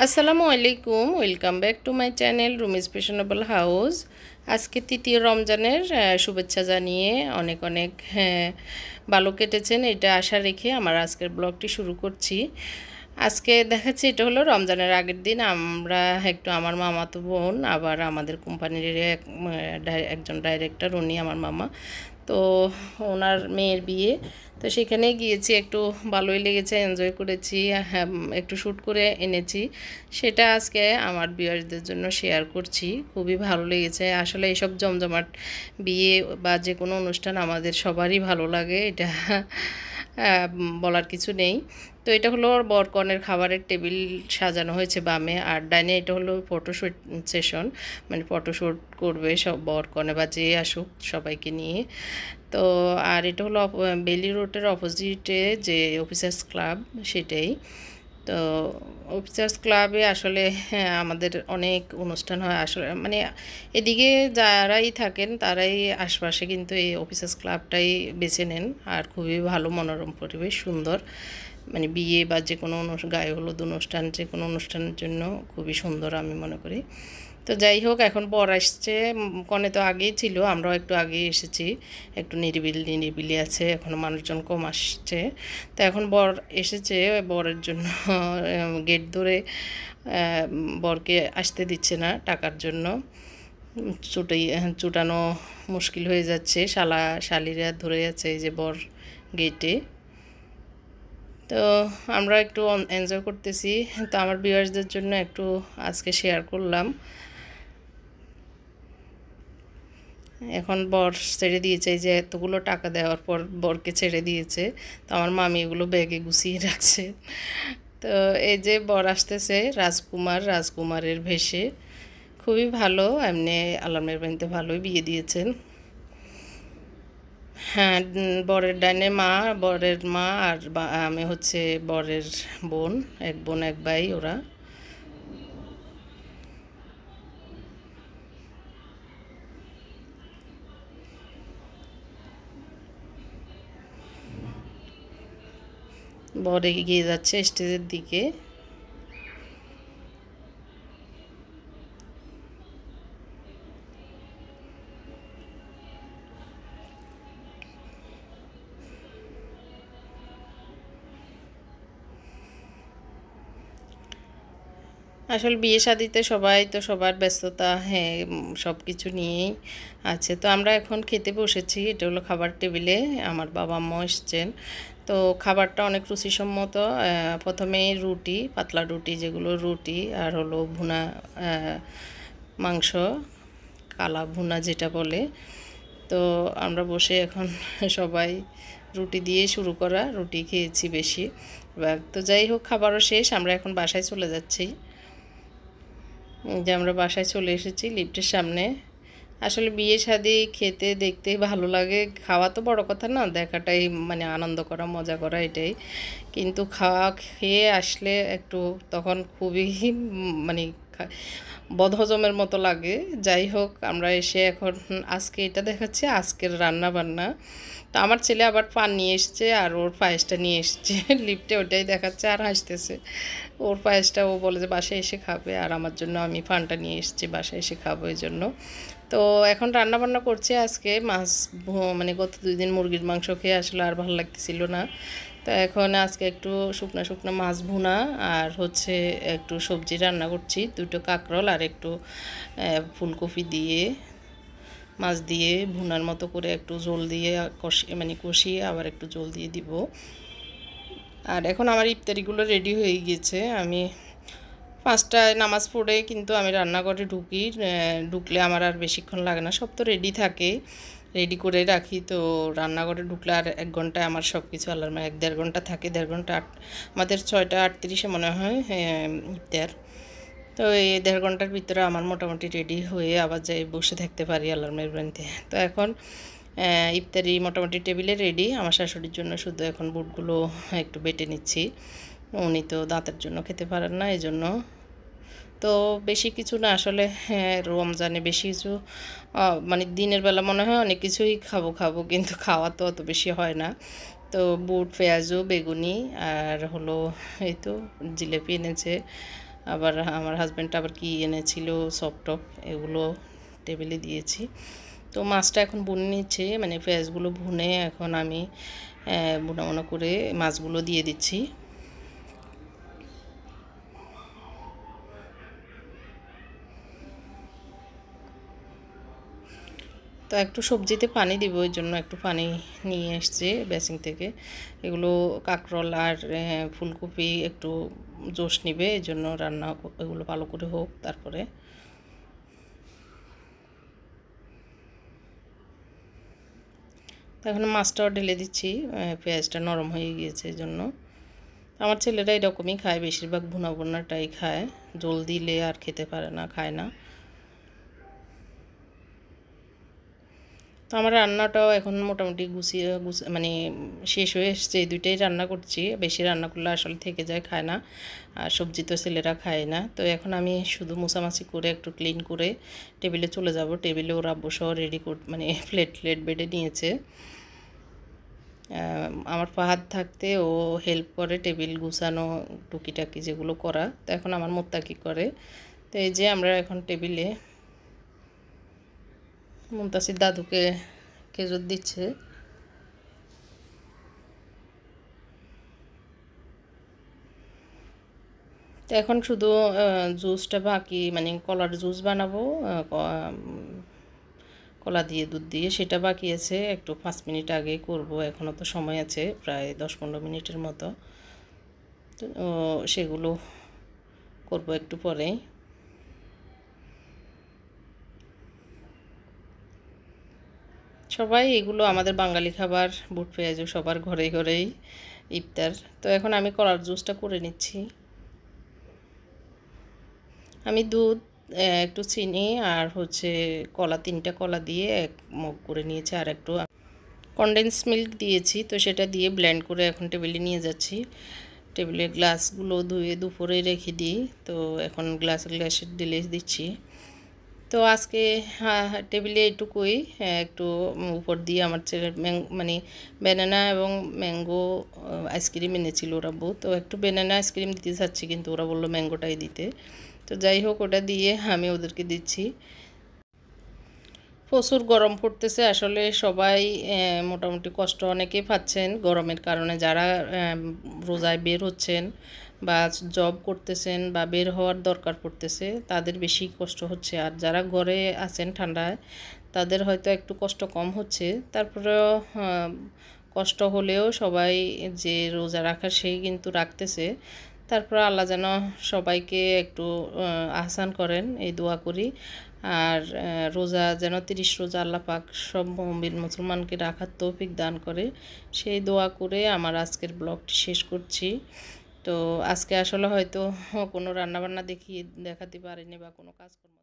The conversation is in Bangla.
আসসালামু আলাইকুম, welcome back to my channel Rumi's fashionable house. আজকে তৃতীয় রমজানের শুভেচ্ছা জানিয়ে অনেক অনেক ভালো কেটেছেন এটা আশা রেখে আমার আজকের ব্লগটি শুরু করছি। আজকে দেখাচ্ছি এটা হলো রমজানের আগের দিন। আমরা একটু আমার মামাতো বোন আবার আমাদের কোম্পানির একজন ডাইরেক্টর, উনি আমার মামা, তো ওনার মেয়ের বিয়ে, তো সেখানে গিয়েছি, একটু ভালোই লেগেছে, এনজয় করেছি, হ্যাঁ, একটু শ্যুট করে এনেছি, সেটা আজকে আমার ভিউয়ারদের জন্য শেয়ার করছি। খুবই ভালো লেগেছে আসলে। এইসব জমজমাট বিয়ে বা যে কোনো অনুষ্ঠান আমাদের সবারই ভালো লাগে, এটা বলার কিছু নেই। তো এটা হলো বরকনের খাবারের টেবিল সাজানো হয়েছে বামে, আর ডাইনে এটা হলো ফটোশ্যুট সেশন, মানে ফটোশ্যুট করবে সব বরকনে বা যে আসুক সবাইকে নিয়ে। তো আর এটা হলো বেলি রোডের অপোজিটে যে অফিসার্স ক্লাব, সেটাই। তো অফিসার্স ক্লাবে আসলে আমাদের অনেক অনুষ্ঠান হয় আসলে, মানে এদিকে যারাই থাকেন তারাই আশপাশে কিন্তু এই অফিসার্স ক্লাবটাই বেছে নেন, আর খুবই ভালো, মনোরম পরিবেশ, সুন্দর, মানে বিয়ে বা যে কোনো গায়ে হলুদ অনুষ্ঠান, যে কোনো অনুষ্ঠানের জন্য খুবই সুন্দর আমি মনে করি। তো যাই হোক, এখন বর আসছে, কনে তো আগেই ছিল, আমরাও একটু আগেই এসেছি, একটু নিরিবিলি আছে, এখনও মানুষজন কম আসছে। তো এখন বর এসেছে, বরের জন্য গেট ধরে বরকে আসতে দিচ্ছে না টাকার জন্য, চুটানো মুশকিল হয়ে যাচ্ছে, শালিরা ধরে আছে এই যে বর গেটে। তো আমরা একটু এনজয় করতেছি, তো আমার ভিউয়ার্সদের জন্য একটু আজকে শেয়ার করলাম। এখন বর ছেড়ে দিয়েছে, এই যে এতগুলো টাকা দেওয়ার পর বরকে ছেড়ে দিয়েছে, তো আমার মামি এগুলো ব্যাগে গুছিয়ে রাখছে। তো এই যে বর আসতেছে, রাজকুমারের ভেষে, খুবই ভালো, এমনি আলমের বাড়িতে ভালোই বিয়ে দিয়েছেন। হ্যাঁ, বরের ডাইনে বরের মা আর আমি হচ্ছে বরের বোন, এক বোন এক ভাই ওরা। বর এগিয়ে যাচ্ছে স্টেজের দিকে। আসলে বিয়ে শাদিতে সবাই তো সবার ব্যস্ততা, হ্যাঁ, সব কিছু নিয়েই আছে। তো আমরা এখন খেতে বসেছি, এটা হলো খাবার টেবিলে, আমার বাবা মা এসছেন। তো খাবারটা অনেক রুচিসম্মত। প্রথমে রুটি, পাতলা রুটি, যেগুলো রুটি, আর হলো ভুনা মাংস, কালা ভুনা যেটা বলে। তো আমরা বসে এখন সবাই রুটি দিয়ে শুরু করা, রুটি খেয়েছি বেশি। তো যাই হোক, খাবারও শেষ, আমরা এখন বাসায় চলে যাচ্ছি। যে আমরা বাসায় চলে এসেছি লিফটের সামনে। আসলে বিয়ে শাদি খেতে দেখতে ভালো লাগে, খাওয়া তো বড় কথা না, দেখাটাই মানে আনন্দ করা, মজা করা, এটাই। কিন্তু খাওয়া খেয়ে আসলে একটু তখন খুবই মানে বদহজমের মতো লাগে। যাই হোক, আমরা এসে এখন আজকে এটা দেখাচ্ছি আজকের রান্না বান্না। তো আমার ছেলে আবার পান নিয়ে এসছে আর ওর পায়েসটা নিয়ে এসছে লিফটে, ওটাই দেখাচ্ছে আর হাসতেছে। ওর পায়েসটা ও বলে যে বাসায় এসে খাবে, আর আমার জন্য আমি পানটা নিয়ে এসেছি বাসায় এসে খাবো, এই জন্য। তো এখন রান্না বান্না করছে আজকে মাছ, মানে গত 2 দিন মুরগির মাংস খেয়ে আসলে আর ভালো লাগতেছিল না। তো এখন আজকে একটু শুকনা শুকনো মাছ ভুনা আর হচ্ছে একটু সবজি রান্না করছি, 2টো কাঁকরোল আর একটু ফুলকপি দিয়ে, মাছ দিয়ে ভুনার মতো করে একটু ঝোল দিয়ে কষিয়ে আবার একটু ঝোল দিয়ে দিব। আর এখন আমার ইফতারিগুলো রেডি হয়ে গিয়েছে। আমি 5টায় নামাজ পড়ে কিন্তু আমি রান্নাঘরে ঢুকলে আমার আর বেশিক্ষণ লাগে না, সব তো রেডি থাকে, রেডি করে রাখি। তো রান্নাঘরে ঢুকলে আর 1 ঘন্টায় আমার সব কিছু আলাদা, 1-1.5 ঘন্টা থাকে, 1.5 ঘন্টা। আমাদের 6টা 38-এ মনে হয় ইফতার। তো এই 1.5 ঘন্টার ভিতরে আমার মোটামুটি রেডি হয়ে আবার যাই বসে থাকতে পারি আল্লাহর মেহেরবানিতে। তো এখন ইফতারি মোটামুটি টেবিলে রেডি। আমার শাশুড়ির জন্য শুধু এখন বুটগুলো একটু বেটে নিচ্ছি, উনি তো দাঁতের জন্য খেতে পারেন না, এই জন্য। তো বেশি কিছু না আসলে, হ্যাঁ, রমজানে বেশি কিছু মানে দিনের বেলা মনে হয় অনেক কিছুই খাবো খাবো, কিন্তু খাওয়া তো অত বেশি হয় না। তো বুট, পেঁয়াজু, বেগুনি আর হলো এই তো জিলেপি এনেছে। আবার আমার হাজব্যান্ড আবার কি এনেছিল, সফট টপ, এগুলো টেবিলে দিয়েছি। তো মাছটা এখন ভুনে নিচ্ছে, মানে পেঁয়াজগুলো ভুনে এখন আমি বুনা বুনা করে মাছগুলো দিয়ে দিচ্ছি। তো একটু সবজিতে পানি দিব, ওই জন্য একটু পানি নিয়ে এসছে বেসিং থেকে। এগুলো কাঁকরোল আর ফুলকপি একটু জোশ নিবে, এই জন্য রান্না এগুলো ভালো করে হোক তারপরে। তো এখন মাছটাও ঢেলে দিচ্ছি, পেঁয়াজটা নরম হয়ে গিয়েছে এই জন্য। আমার ছেলেরা এরকমই খায়, বেশিরভাগ ভুনা ভুনাটাই খায়, জল দিলে আর খেতে পারে না, খায় না। তো আমার রান্নাটাও এখন মোটামুটি গুছিয়ে মানে শেষ হয়ে এসছে। এই দুইটাই রান্না করছি, বেশি রান্না করলে আসলে থেকে যায়, খায় না। আর সবজি তো ছেলেরা খায় না। তো এখন আমি শুধু মোছামাছি করে একটু ক্লিন করে টেবিলে চলে যাব। টেবিলে ওরা আব্বু সহ রেডি মানে প্লেট বেডে নিয়েছে। আমার ফাহাদ থাকতে ও হেল্প করে টেবিল গুছানো, টুকিটাকি যেগুলো করা। তো এখন আমার মোত্তাকি করে। তো এই যে আমরা এখন টেবিলে মুনতাসির দাদুকে খেজুর দিচ্ছে। তো এখন শুধু জুসটা বাকি, মানে কলার জুস বানাবো, কলা দিয়ে দুধ দিয়ে, সেটা বাকি আছে। একটু 5 মিনিট আগে করব, এখনও তো সময় আছে প্রায় 10-15 মিনিটের মতো। তো সেগুলো করব একটু পরেই। সবাই এগুলো আমাদের বাঙালি খাবার, বুট পেঁয়াজু সবার ঘরেই ঘরেই ইফতার। তো এখন আমি কলার জুসটা করে নিচ্ছি। আমি দুধ, একটু চিনি আর হচ্ছে কলা, 3টা কলা দিয়ে 1 মগ করে নিয়েছি, আর একটু কনডেন্স মিল্ক দিয়েছি। তো সেটা দিয়ে ব্লেন্ড করে এখন টেবিলে নিয়ে যাচ্ছি। টেবিলের গ্লাসগুলো ধুয়ে দুপুরে রেখে দিই, তো এখন গ্লাসে ঢেলে দিচ্ছি। তো আজকে টেবিলে এটুকুই, একটু উপর দিয়ে আমার ছেলে মানে ব্যানানা এবং ম্যাঙ্গো আইসক্রিম এনেছিল ওরা বউ। তো একটু ব্যানানা আইসক্রিম দিতে চাচ্ছি, কিন্তু ওরা বললো ম্যাঙ্গোটাই দিতে। তো যাই হোক, ওটা দিয়ে আমি ওদেরকে দিচ্ছি। প্রচুর গরম পড়তেছে আসলে, সবাই মোটামুটি কষ্ট অনেকেই পাচ্ছেন গরমের কারণে। যারা রোজায় বের হচ্ছেন বা জব করতেছেন বা বের হওয়ার দরকার পড়তেছে, তাদের বেশি কষ্ট হচ্ছে। আর যারা ঘরে আছেন ঠান্ডায়, তাদের হয়তো একটু কষ্ট কম হচ্ছে। তারপরেও কষ্ট হলেও সবাই যে রোজা রাখার সেই কিন্তু রাখতেছে। তারপর আল্লাহ যেন সবাইকে একটু আহসান করেন, এই দোয়া করি। আর রোজা যেন 30 রোজা আল্লাহ পাক সব মুমিন মুসলমানকে রাখার তৌফিক দান করে, সেই দোয়া করে আমার আজকের ব্লগটি শেষ করছি। তো আজকে আসলে হয়তো কোনো রান্নাবান্না দেখাতে পারিনি বা কোনো কাজকর্ম।